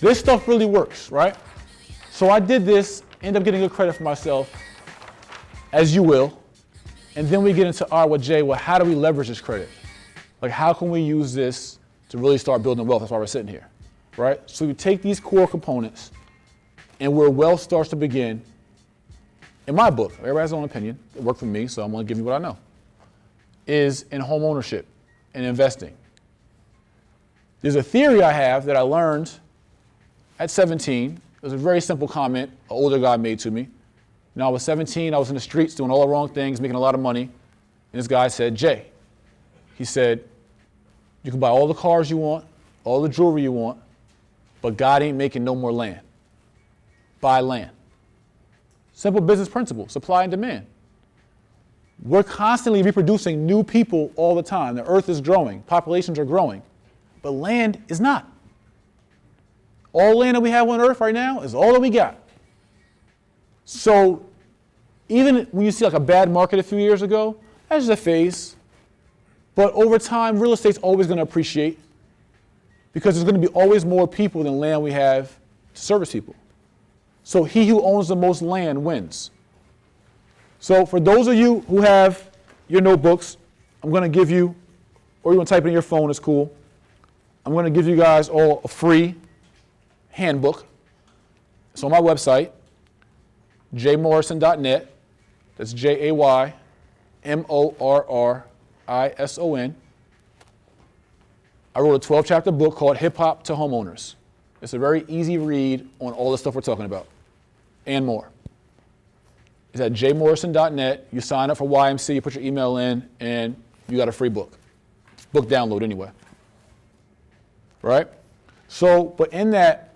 This stuff really works, right? So I did this, end up getting good credit for myself, as you will. And then we get into, all right, well, Jay, well, how do we leverage this credit? Like, how can we use this to really start building wealth? That's why we're sitting here, right? So we take these core components, and where wealth starts to begin, in my book, everybody has their own opinion, it worked for me, so I'm gonna give you what I know, is in home ownership and investing. There's a theory I have that I learned at 17. It was a very simple comment an older guy made to me. When I was 17, I was in the streets doing all the wrong things, making a lot of money. And this guy said, Jay, he said, you can buy all the cars you want, all the jewelry you want, but God ain't making no more land. Buy land. Simple business principle, supply and demand. We're constantly reproducing new people all the time. The earth is growing, populations are growing, but land is not. All land that we have on earth right now is all that we got. So even when you see like a bad market a few years ago, that's just a phase. But over time, real estate's always going to appreciate because there's going to be always more people than land we have to service people. So he who owns the most land wins. So for those of you who have your notebooks, I'm going to give you, or you want to type it in your phone, it's cool. I'm going to give you guys all a free handbook. It's on my website, jaymorrison.net. That's JAYMORRISON. I wrote a 12-chapter book called Hip Hop to Homeowners. It's a very easy read on all the stuff we're talking about and more. It's at jaymorrison.net. You sign up for YMC, you put your email in, and you got a free book. Book download anyway. Right? So, but in that,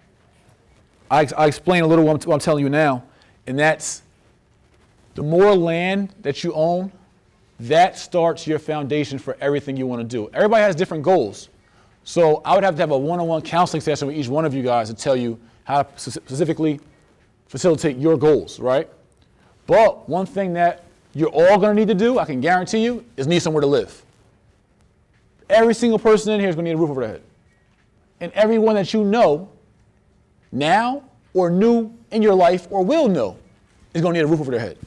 I explain a little what I'm telling you now, and that's the more land that you own, that starts your foundation for everything you want to do. Everybody has different goals. So I would have to have a one-on-one counseling session with each one of you guys to tell you how to specifically facilitate your goals, right? But one thing that you're all going to need to do, I can guarantee you, is need somewhere to live. Every single person in here is going to need a roof over their head. And everyone that you know now or knew in your life or will know is going to need a roof over their head.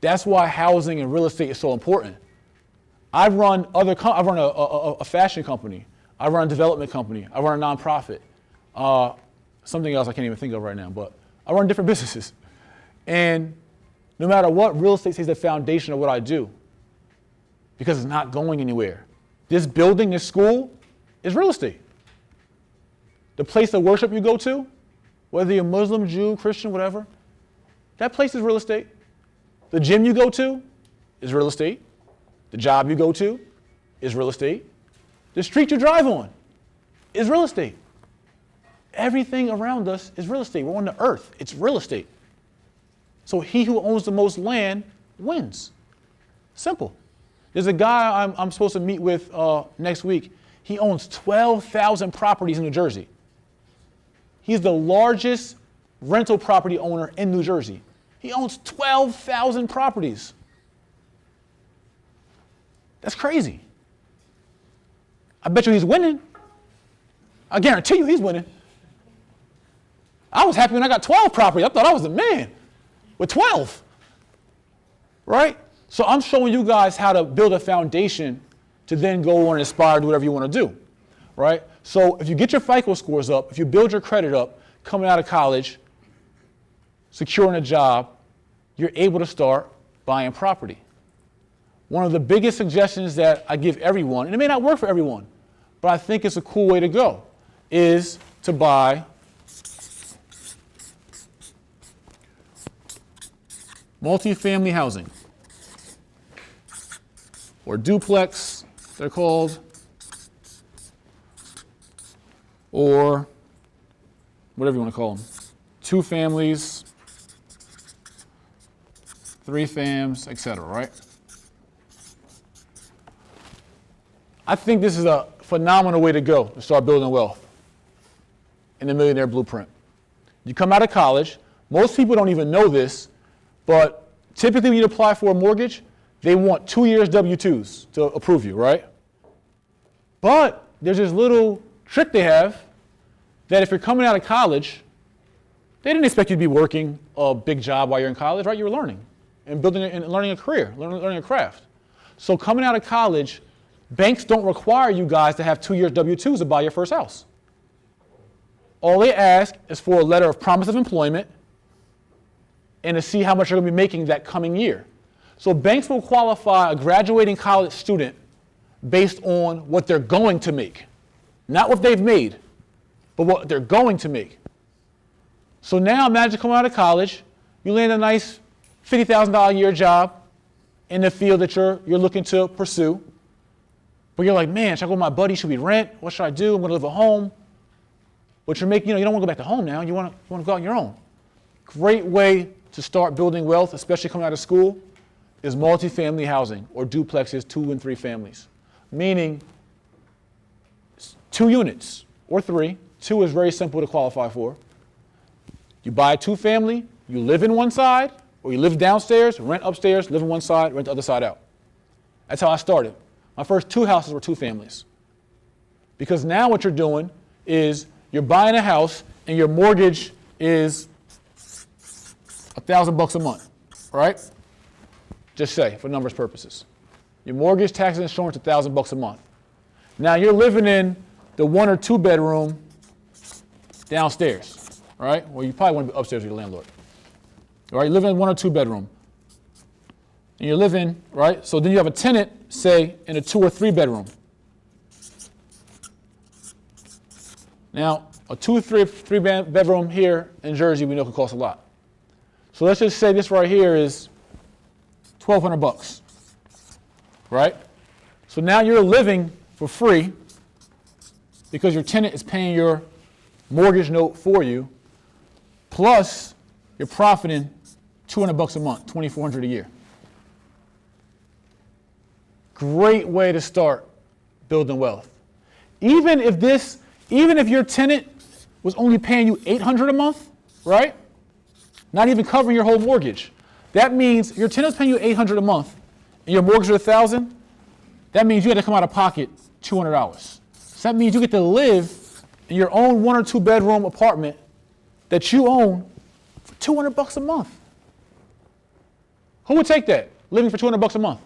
That's why housing and real estate is so important. I've run a fashion company. I run a development company. I run a nonprofit. Something else I can't even think of right now, but I run different businesses. And no matter what, real estate is the foundation of what I do because it's not going anywhere. This building, this school, is real estate. The place of worship you go to, whether you're Muslim, Jew, Christian, whatever, that place is real estate. The gym you go to is real estate. The job you go to is real estate. The street you drive on is real estate. Everything around us is real estate. We're on the earth. It's real estate. So he who owns the most land wins. Simple. There's a guy I'm supposed to meet with next week. He owns 12,000 properties in New Jersey. He's the largest rental property owner in New Jersey. He owns 12,000 properties. That's crazy. I bet you he's winning. I guarantee you he's winning. I was happy when I got 12 properties. I thought I was the man with 12. Right? So I'm showing you guys how to build a foundation to then go on and aspire to do whatever you want to do. Right? So if you get your FICO scores up, if you build your credit up, coming out of college, securing a job, you're able to start buying property. One of the biggest suggestions that I give everyone, and it may not work for everyone, but I think it's a cool way to go, is to buy multifamily housing, or duplex, they're called, or whatever you want to call them. 2 families, 3 fams, etc., right? I think this is a phenomenal way to go to start building wealth in the Millionaire Blueprint. You come out of college, most people don't even know this, but typically when you apply for a mortgage, they want 2 years W-2s to approve you, right? But there's this little trick they have. that if you're coming out of college, they didn't expect you to be working a big job while you're in college, right? You were learning and building and learning a career, learning a craft. So coming out of college, banks don't require you guys to have 2 years W-2s to buy your first house. All they ask is for a letter of promise of employment and to see how much you're going to be making that coming year. So banks will qualify a graduating college student based on what they're going to make. Not what they've made, but what they're going to make. So now imagine coming out of college, you land a nice $50,000 a year job in the field that you're looking to pursue. But you're like, man, should I go with my buddy? Should we rent? What should I do? I'm going to live at home. But you're making, you don't want to go back to home now. You want to go out on your own. Great way to start building wealth, especially coming out of school, is multifamily housing or duplexes, 2 and 3 families. Meaning 2 units or 3. 2 is very simple to qualify for. You buy a 2-family, you live in one side, or you live downstairs, rent upstairs, live in one side, rent the other side out. That's how I started. My first 2 houses were 2 families. Because now what you're doing is you're buying a house and your mortgage is $1,000 a month, right? Just say, for numbers purposes. Your mortgage, taxes, and insurance, $1,000 a month. Now you're living in the 1 or 2 bedroom downstairs, right? Well, you probably want to be upstairs with your landlord. All right, you live in 1 or 2 bedroom. And you're living, right? So then you have a tenant, say, in a 2 or 3 bedroom. Now, a 2 or 3 bedroom here in Jersey, we know can cost a lot. So let's just say this right here is $1,200, right? So now you're living for free because your tenant is paying your mortgage note for you, plus you're profiting $200 a month, $2,400 a year. Great way to start building wealth. Even if your tenant was only paying you $800 a month, right? Not even covering your whole mortgage. That means your tenant's paying you $800 a month and your mortgage is $1,000. That means you had to come out of pocket $200. So that means you get to live in your own 1 or 2 bedroom apartment that you own for $200 a month. Who would take that? Living for $200 a month?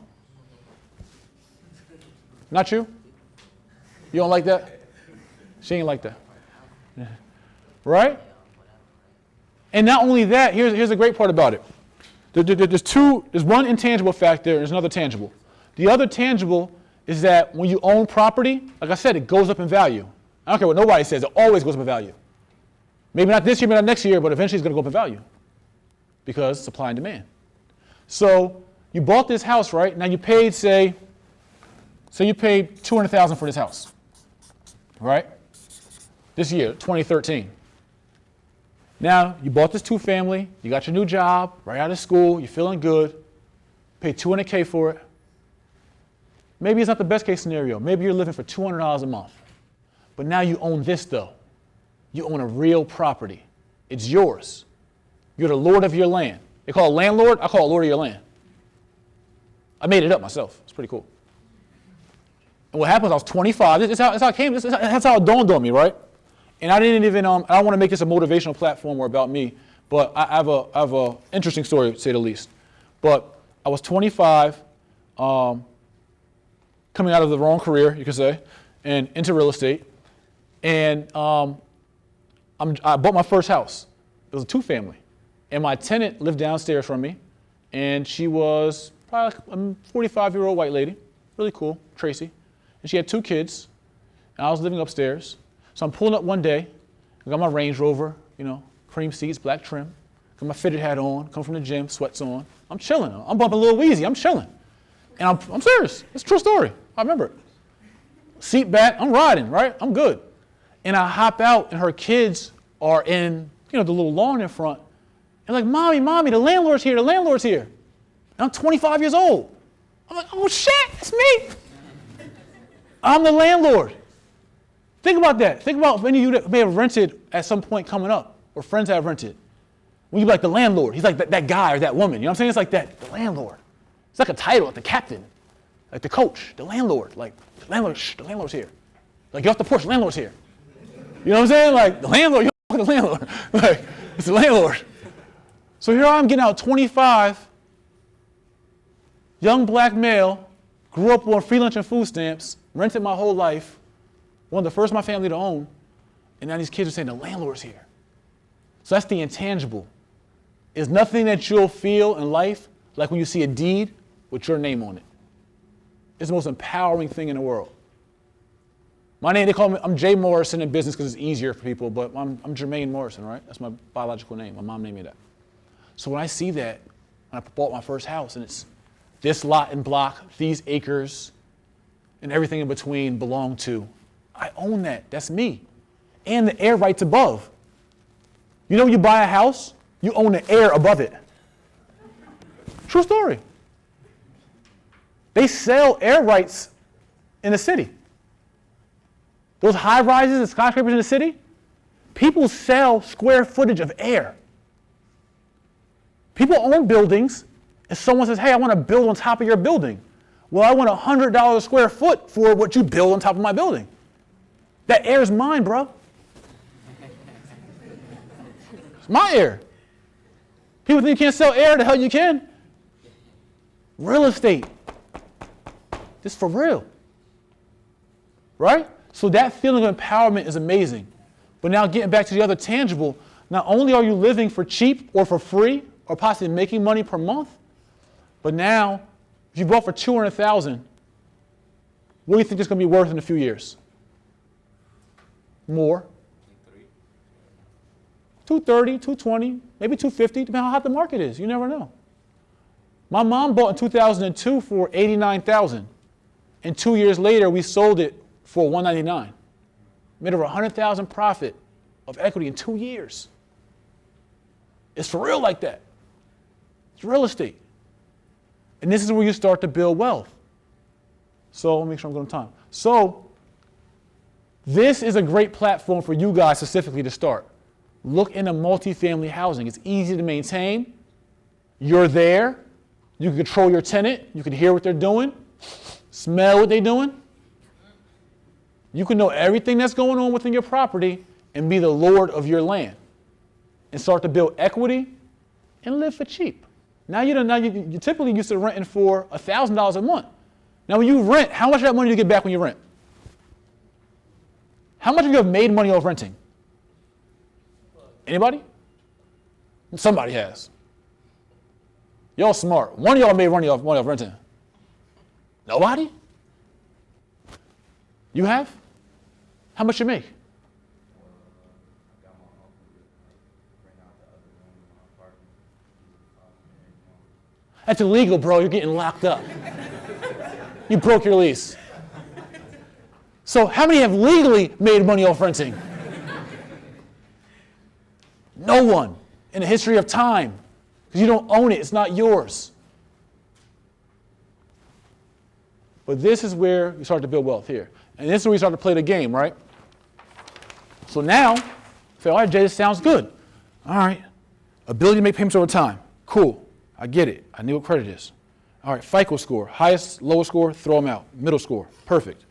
Not you? You don't like that? She ain't like that. Yeah. Right? And not only that, here's the great part about it. There's one intangible factor, there's another tangible. The other tangible is that when you own property, like I said, it goes up in value. I don't care what nobody says, it always goes up in value. Maybe not this year, maybe not next year, but eventually it's going to go up in value because supply and demand. So you bought this house, right? Now you paid, say you paid $200,000 for this house, right? This year, 2013. Now you bought this 2-family, you got your new job, right out of school, you're feeling good, paid $200K for it. Maybe it's not the best case scenario. Maybe you're living for $200 a month. But now you own this though. You own a real property. It's yours. You're the lord of your land. They call it landlord, I call it lord of your land. I made it up myself. It's pretty cool. And what happened was I was 25. That's how it came. That's how it dawned on me, right? And I didn't even, I don't want to make this a motivational platform or about me, but I have a interesting story, to say the least. But I was 25, coming out of the wrong career, you could say, and into real estate. And I bought my first house. It was a 2-family. And my tenant lived downstairs from me. And she was probably like a 45-year-old white lady, really cool, Tracy. And she had 2 kids. And I was living upstairs. So I'm pulling up one day. I got my Range Rover, cream seats, black trim. Got my fitted hat on, come from the gym, sweats on. I'm chilling. I'm bumping a little wheezy. I'm chilling. And I'm serious. It's a true story. I remember it. Seat back. I'm riding, right? I'm good. And I hop out, and her kids are in, the little lawn in front. And like, mommy, the landlord's here. And I'm 25 years old. I'm like, oh shit, it's me. I'm the landlord. Think about that. Think about if any of you that may have rented at some point coming up, or friends have rented. When you be like the landlord, he's like that guy or that woman. You know what I'm saying? It's like that, the landlord. It's like a title, like the captain, like the coach, the landlord. Like, the landlord's here. Like, get off the porch, the landlord's here. You You know what I'm saying? Like, the landlord, you don't fuck the landlord. Like, it's the landlord. So here I'm getting out 25, young black male, grew up on free lunch and food stamps, rented my whole life, one of the first in my family to own, and now these kids are saying the landlord's here. So that's the intangible. There's nothing that you'll feel in life like when you see a deed with your name on it. It's the most empowering thing in the world. My name, they call me, I'm Jay Morrison in business because it's easier for people, but I'm Jermaine Morrison, right? That's my biological name. My mom named me that. So when I see that, when I bought my first house and it's this lot and block, these acres, and everything in between belong to, I own that. That's me. And the air rights above. You know when you buy a house, you own the air above it. True story. They sell air rights in the city. Those high rises and skyscrapers in the city, people sell square footage of air. People own buildings, and someone says, hey, I want to build on top of your building. Well, I want $100 a square foot for what you build on top of my building. That air is mine, bro. It's my air. People think you can't sell air, the hell you can. Real estate. This is for real. Right? So that feeling of empowerment is amazing. But now getting back to the other tangible, not only are you living for cheap or for free or possibly making money per month, but now if you bought for $200,000, what do you think it's going to be worth in a few years? More. 230, 220, maybe 250, depending on how hot the market is. You never know. My mom bought in 2002 for $89,000. And 2 years later, we sold it for $199. Made over $100,000 profit of equity in 2 years. It's for real like that. It's real estate. And this is where you start to build wealth. So let me make sure I'm going on time. So this is a great platform for you guys specifically to start. Look into multifamily housing. It's easy to maintain. You're there. You can control your tenant. You can hear what they're doing, smell what they're doing. You can know everything that's going on within your property and be the lord of your land and start to build equity and live for cheap. Now you typically used to renting for $1,000 a month. Now when you rent, how much of that money do you get back when you rent? How much of you have made money off renting? Anybody? Somebody has. Y'all smart. One of y'all made money off renting. Nobody? You have? How much you make? That's illegal, bro. You're getting locked up. You broke your lease. So how many have legally made money off renting? No one in the history of time. Because you don't own it. It's not yours. But this is where you start to build wealth here. And this is where you start to play the game, right? So now, say, all right, Jay, this sounds good. All right. Ability to make payments over time. Cool. I get it. I knew what credit is. All right, FICO score. Highest, lowest score, throw them out. Middle score. Perfect.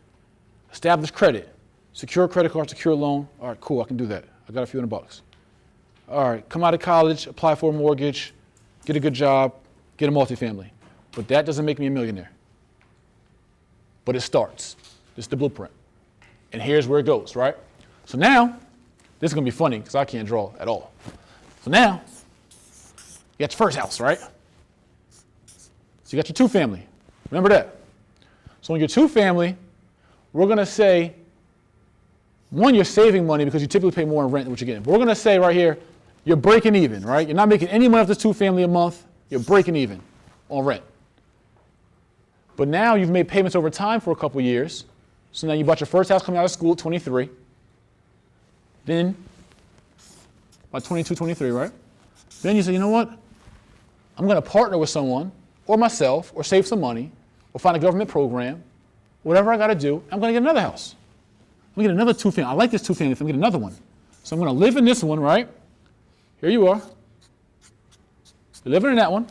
Establish credit. Secure credit card, secure loan. All right, cool. I can do that. I got a few $100. All right, come out of college, apply for a mortgage, get a good job, get a multifamily. But that doesn't make me a millionaire. But it starts. This is the blueprint. And here's where it goes, right? So now, this is going to be funny because I can't draw at all. So now, you got your first house, right? So you got your two family. Remember that. So in your two family, we're going to say, one, you're saving money because you typically pay more in rent than what you're getting. But we're going to say right here, you're breaking even, right? You're not making any money off this two family a month. You're breaking even on rent. But now you've made payments over time for a couple years. So now you bought your first house coming out of school at 23. Then, by 22, 23, right? Then you say, you know what? I'm going to partner with someone, or myself, or save some money, or find a government program, whatever I got to do, I'm going to get another house. I'm going to get another two family. I like this two family, I'm going to get another one. So I'm going to live in this one, right? Here you are. You're living in that one.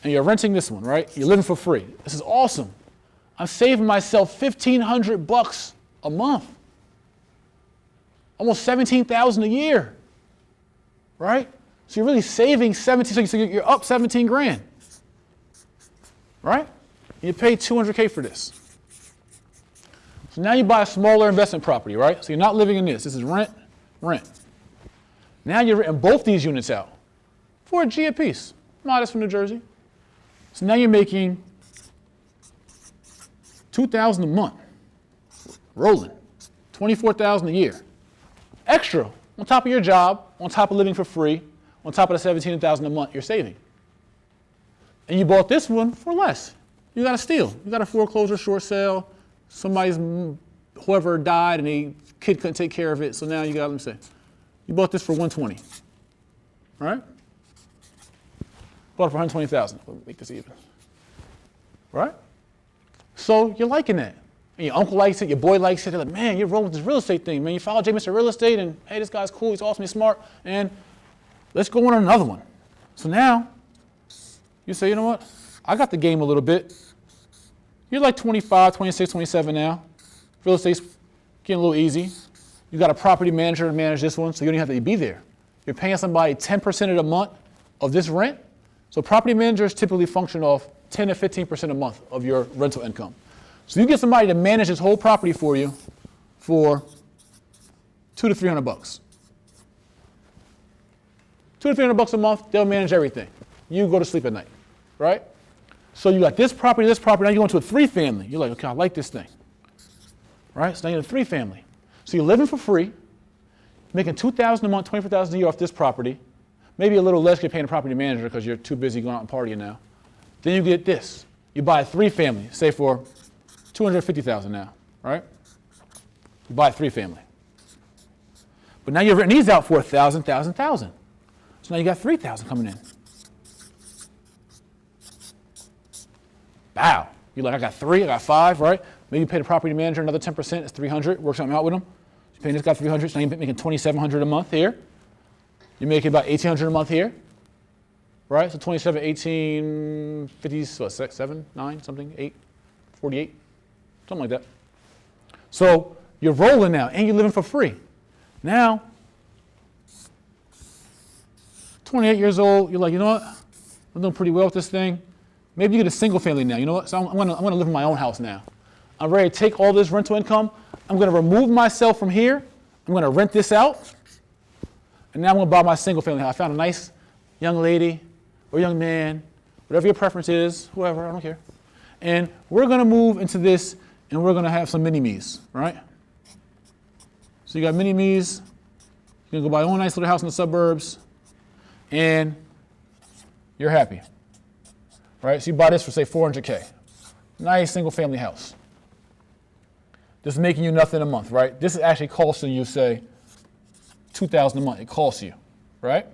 And you're renting this one, right? You're living for free. This is awesome. I'm saving myself $1,500 a month. almost $17,000 a year, right? So you're really saving 17, so you're up 17 grand, right? You pay $200K for this. So now you buy a smaller investment property, right? So you're not living in this. This is rent, rent. Now you're renting both these units out for a G a piece. Modest from New Jersey. So now you're making $2,000 a month, rolling, $24,000 a year. Extra, on top of your job, on top of living for free, on top of the $17,000 a month you're saving. And you bought this one for less. You got a steal. You got a foreclosure, short sale. Whoever died and the kid couldn't take care of it, so now you got, let me say, you bought this for $120, right? Bought it for $120,000. We'll make this even, right? So you're liking that. And your uncle likes it, your boy likes it. They're like, man, you're rolling with this real estate thing, man. You follow Jay Mr. Real Estate, and hey, this guy's cool, he's awesome, he's smart, and let's go on another one. So now, you say, you know what? I got the game a little bit. You're like 25, 26, 27 now. Real estate's getting a little easy. You got a property manager to manage this one, so you don't even have to be there. You're paying somebody 10% of the month of this rent. So property managers typically function off 10 to 15% a month of your rental income. So you get somebody to manage this whole property for you for $200 to $300. $200 to $300 a month, they'll manage everything. You go to sleep at night, right? So you got this property, now you go into a 3-family. You're like, okay, I like this thing, right? So now you're in a 3-family. So you're living for free, making $2,000 a month, $24,000 a year off this property, maybe a little less you're paying a property manager because you're too busy going out and partying now. Then you get this. You buy a 3-family, say for $250,000 now, right? You buy a 3-family. But now you're renting these out for $1,000, $1,000, $1,000. So now you got $3,000 coming in. Wow. You're like, I got 3, I got 5, right? Maybe you pay the property manager another 10%, it's $300, work something out with them. You're paying this guy $300, so now you're making $2,700 a month here. You're making about $1,800 a month here, right? So 27, 18, 50, what, 6, 7, 9, something, 8, 48, something like that. So you're rolling now, and you're living for free. Now, 28 years old, you're like, you know what? I'm doing pretty well with this thing. Maybe you get a single family now. You know what? So I'm gonna live in my own house now. I'm ready to take all this rental income. I'm gonna remove myself from here. I'm gonna rent this out. And now I'm gonna buy my single family house. I found a nice young lady or young man, whatever your preference is, whoever, I don't care. And we're gonna move into this and we're gonna have some mini-me's, right? So you got mini-me's. You're gonna go buy your own nice little house in the suburbs and you're happy. Right? So you buy this for, say, $400K. Nice single-family house. This is making you nothing a month, right? This is actually costing you, say, $2,000 a month. It costs you, right?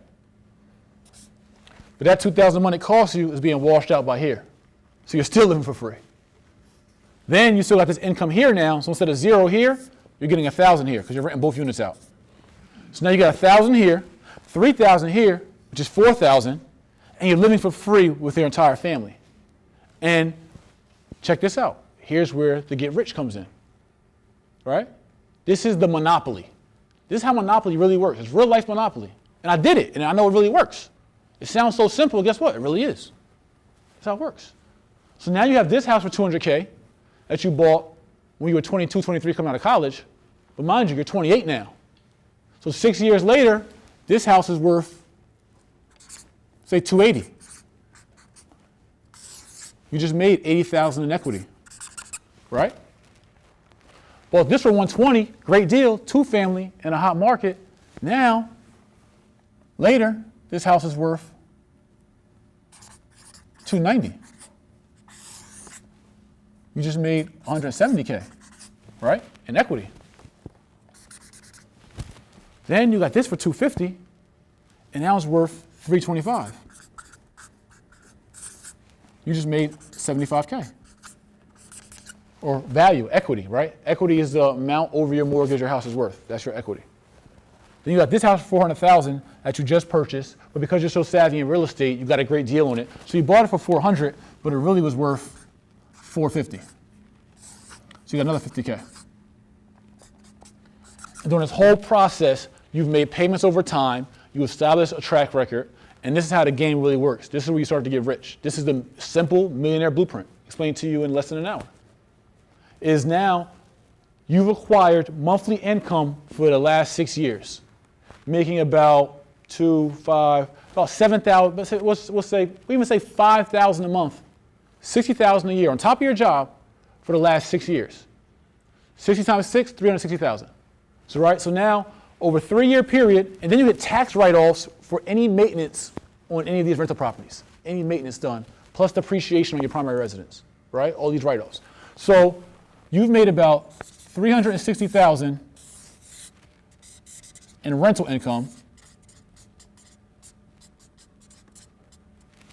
But that $2,000 a month it costs you is being washed out by here. So you're still living for free. Then you still got this income here now. So instead of 0 here, you're getting 1,000 here because you're renting both units out. So now you got 1,000 here, 3,000 here, which is 4,000. And you're living for free with your entire family. And check this out. Here's where the get rich comes in, right? This is the monopoly. This is how monopoly really works. It's real life monopoly. And I did it, and I know it really works. It sounds so simple, guess what? It really is. That's how it works. So now you have this house for $200K that you bought when you were 22, 23 coming out of college. But mind you, you're 28 now. So 6 years later, this house is worth, say, $280. You just made $80,000 in equity, right? Well, if this were $120, great deal, 2-family in a hot market. Now, later, this house is worth $290. You just made $170K, right, in equity. Then you got this for $250, and now it's worth $325. You just made $75K. Or value, equity, right? Equity is the amount over your mortgage your house is worth. That's your equity. Then you got this house for $400,000 that you just purchased, but because you're so savvy in real estate, you got a great deal on it. So you bought it for $400, but it really was worth $450. So you got another $50K. During this whole process, you've made payments over time, you establish a track record, and this is how the game really works. This is where you start to get rich. This is the simple millionaire blueprint, explained to you in less than an hour. Is now you've acquired monthly income for the last 6 years, making about about 7,000, we'll say, we even say 5,000 a month, 60,000 a year on top of your job for the last 6 years. 60 times 6, 360,000. So right, so now over a 3-year period, and then you get tax write-offs for any maintenance on any of these rental properties, any maintenance done, plus depreciation on your primary residence, right? All these write-offs. So you've made about 360,000 in rental income,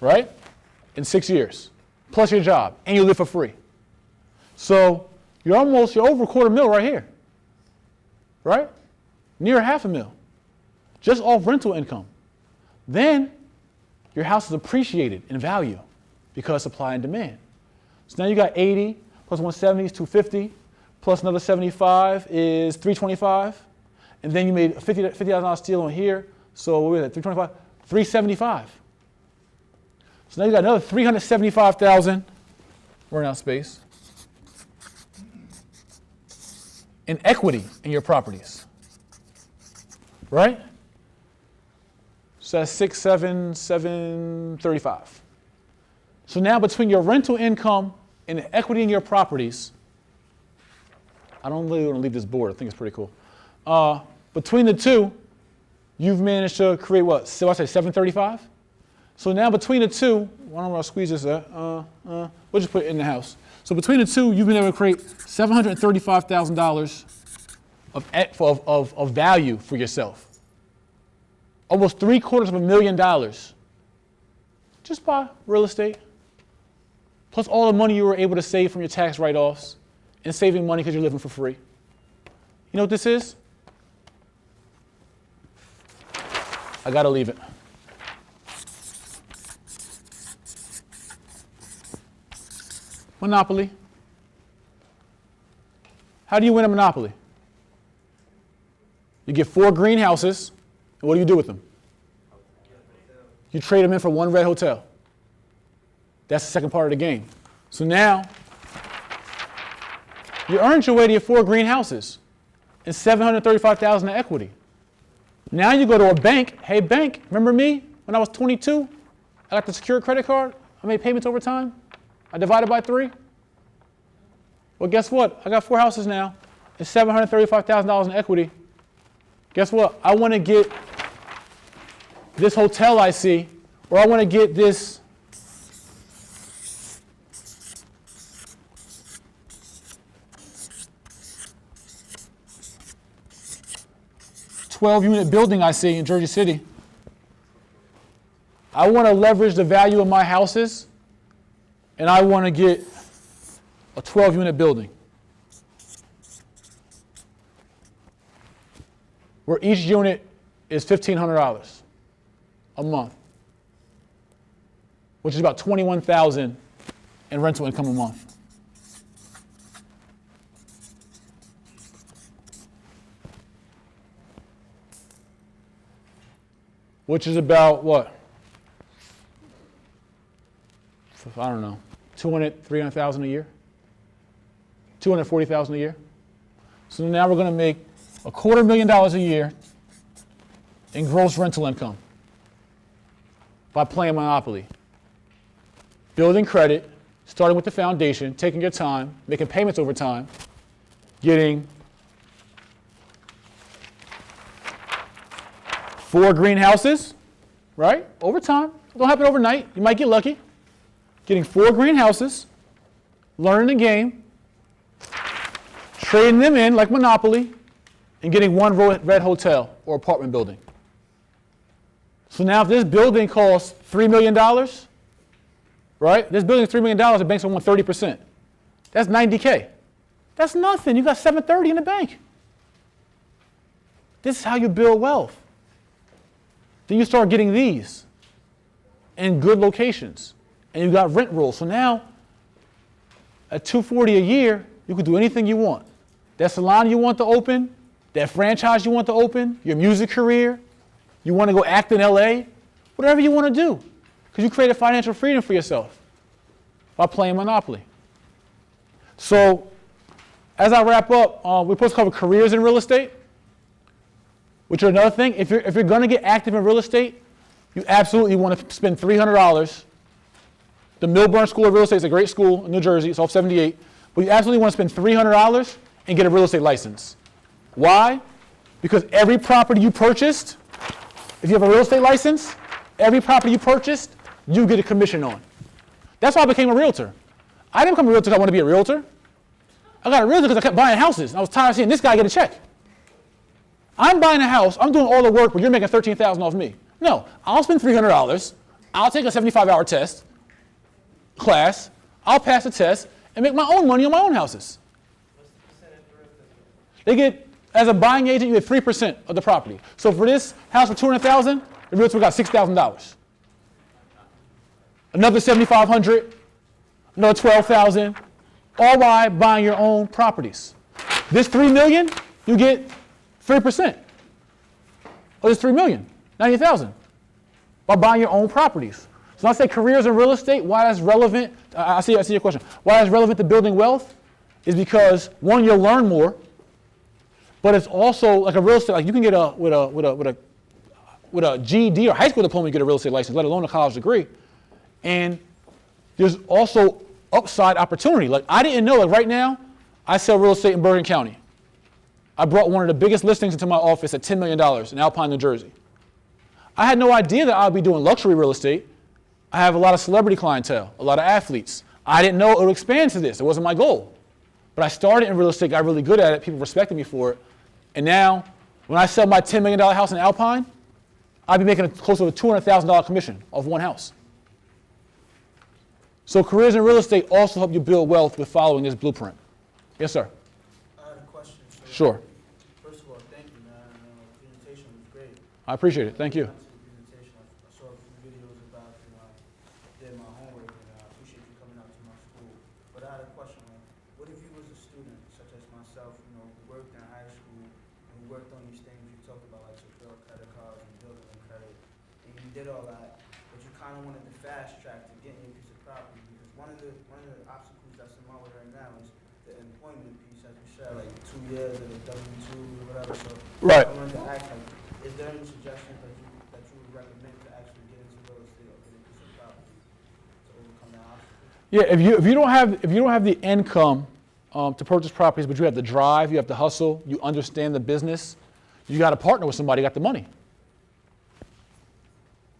right? In 6 years, plus your job, and you live for free. So you're over $250,000 right here, right? Near $500,000, just off rental income. Then your house is appreciated in value because supply and demand. So now you got 80 plus 170 is 250, plus another 75 is 325, and then you made a $50,000 steal on here. So what was that? 325, 375. So now you got another 375,000, running out of space, in equity in your properties, right? So that's 735. So now between your rental income and the equity in your properties, I don't really want to leave this board. I think it's pretty cool. Between the two, you've managed to create what? So I say 735. So now between the two, why don't I squeeze this out? We'll just put it in the house. So between the two, you've been able to create $735,000 of value for yourself. Almost $750,000 just by real estate, plus all the money you were able to save from your tax write-offs and saving money because you're living for free. You know what this is? I gotta leave it. Monopoly. How do you win a monopoly? You get 4 greenhouses, and what do you do with them? You trade them in for 1 red hotel. That's the second part of the game. So now, you earned your way to your 4 greenhouses and $735,000 in equity. Now you go to a bank. Hey, bank, remember me when I was 22? I got the secured credit card. I made payments over time. I divided by 3. Well, guess what? I got 4 houses now and $735,000 in equity. Guess what? I want to get this hotel I see, or I want to get this $12-unit building I see in Jersey City. I want to leverage the value of my houses, and I want to get a 12-unit building where each unit is $1,500 a month, which is about $21,000 in rental income a month. Which is about what? I don't know, 200, 300,000 a year, 240,000 a year. So now we're going to make $250,000 a year in gross rental income by playing Monopoly. Building credit, starting with the foundation, taking your time, making payments over time, getting 4 greenhouses, right? Over time. It don't happen overnight. You might get lucky. Getting 4 greenhouses, learning the game, trading them in like Monopoly, and getting 1 red hotel or apartment building. So now if this building costs $3 million, right? This building is $3 million, the bank's gonna want 30%. That's $90K. That's nothing. You got $730 in the bank. This is how you build wealth. Then you start getting these in good locations, and you got rent rolls. So now, at $240 a year, you can do anything you want. That salon you want to open, that franchise you want to open, your music career, you want to go act in LA, whatever you want to do, because you created financial freedom for yourself by playing Monopoly. So as I wrap up, we're supposed to cover careers in real estate, which are another thing. If you're going to get active in real estate, you absolutely want to spend $300. The Milburn School of Real Estate is a great school in New Jersey. It's off 78. But you absolutely want to spend $300 and get a real estate license. Why? Because every property you purchased, if you have a real estate license, every property you purchased, you get a commission on. That's why I became a realtor. I didn't become a realtor because I wanted to be a realtor. I got a realtor because I kept buying houses. And I was tired of seeing this guy get a check. I'm buying a house. I'm doing all the work, but you're making $13,000 off me. No, I'll spend $300. I'll take a 75-hour test, class. I'll pass the test and make my own money on my own houses. What's the percentage for realtors? They get, as a buying agent, you get 3% of the property. So for this house for $200,000, the realtor got $6,000. Another $7,500, another $12,000, all by buying your own properties. This $3 million, you get 3%. Oh, this $3 million, $90,000, by buying your own properties. So I say careers in real estate, why that's relevant, I see your question. Why that's relevant to building wealth is because, one, you'll learn more, but it's also like a real estate, like you can get with a GED or high school diploma, you get a real estate license, let alone a college degree. And there's also upside opportunity. Like I didn't know, like right now, I sell real estate in Bergen County. I brought one of the biggest listings into my office at $10 million in Alpine, New Jersey. I had no idea that I'd be doing luxury real estate. I have a lot of celebrity clientele, a lot of athletes. I didn't know it would expand to this. It wasn't my goal. But I started in real estate, got really good at it. People respected me for it. And now, when I sell my $10 million house in Alpine, I'd be making close to a $200,000 commission off one house. So careers in real estate also help you build wealth with following this blueprint. Yes, sir? I had a question. So Sure. First of all, thank you, man. The presentation was great. I appreciate it. Thank you. Presentation. I saw a few videos about it, and I did my homework, and I appreciate you coming out to my school. But I had a question. Like, what if you was a student, such as myself, who worked in high school, and who worked on these things you talked about, like secure credit cards and building and credit, and you did all that, but you kind of wanted to fast track to getting your piece of property, because one of the obstacles that's in my way right now is the employment piece, as you said, like 2 years of the W-2 or whatever. So Right. I wanted to ask, like, is there any suggestions that you would recommend to actually get into real estate or get a piece of property to overcome that obstacle? Yeah, if you don't have the income to purchase properties, but you have the drive, you have the hustle, you understand the business, you got to partner with somebody who got the money.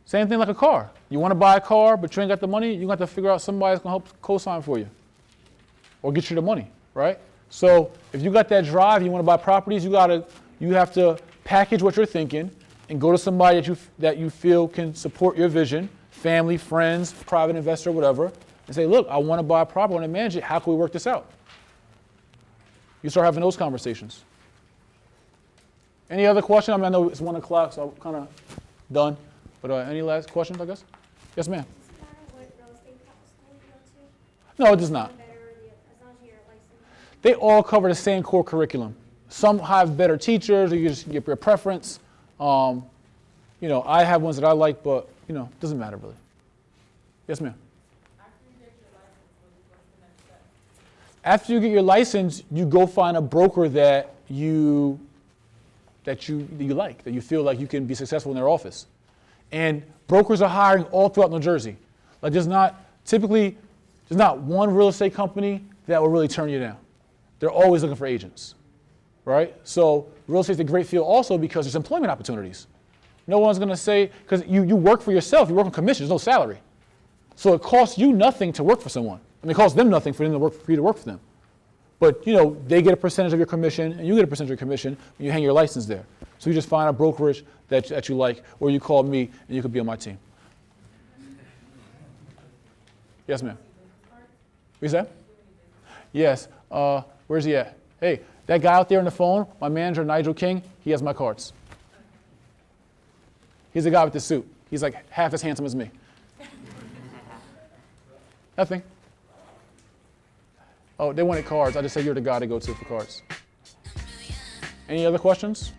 Same thing like a car. You want to buy a car, but you ain't got the money, you got to figure out somebody that's going to help co-sign for you or get you the money, right? So if you got that drive, you want to buy properties, you have to package what you're thinking and go to somebody that you feel can support your vision, family, friends, private investor, whatever, and say, look, I want to buy a property, I want to manage it. How can we work this out? You start having those conversations. Any other question? I mean, I know it's 1 o'clock, so I'm kind of done. But any last questions, I guess? Yes, ma'am. Does it matter what real estate school you go to? No, it does not. As long as you're licensed. They all cover the same core curriculum. Some have better teachers, or you just get your preference. I have ones that I like, but it doesn't matter really. Yes, ma'am. After you get your license, you go find a broker that you like, that you feel like you can be successful in their office. And brokers are hiring all throughout New Jersey. Like there's not one real estate company that will really turn you down. They're always looking for agents, right? So real estate's a great field also because there's employment opportunities. No one's gonna say, because you work for yourself, you work on commission, there's no salary. So it costs you nothing to work for someone. I mean, it costs them nothing for you to work for them. But they get a percentage of your commission and you get a percentage of your commission when you hang your license there. So you just find a brokerage that you like, or you call me and you could be on my team. Yes, ma'am. What's that? Yes. Where's he at? Hey, that guy out there on the phone, my manager, Nigel King, he has my cards. He's the guy with the suit. He's like half as handsome as me. Nothing. Oh, they wanted cards. I just said you're the guy to go to for cards. Any other questions?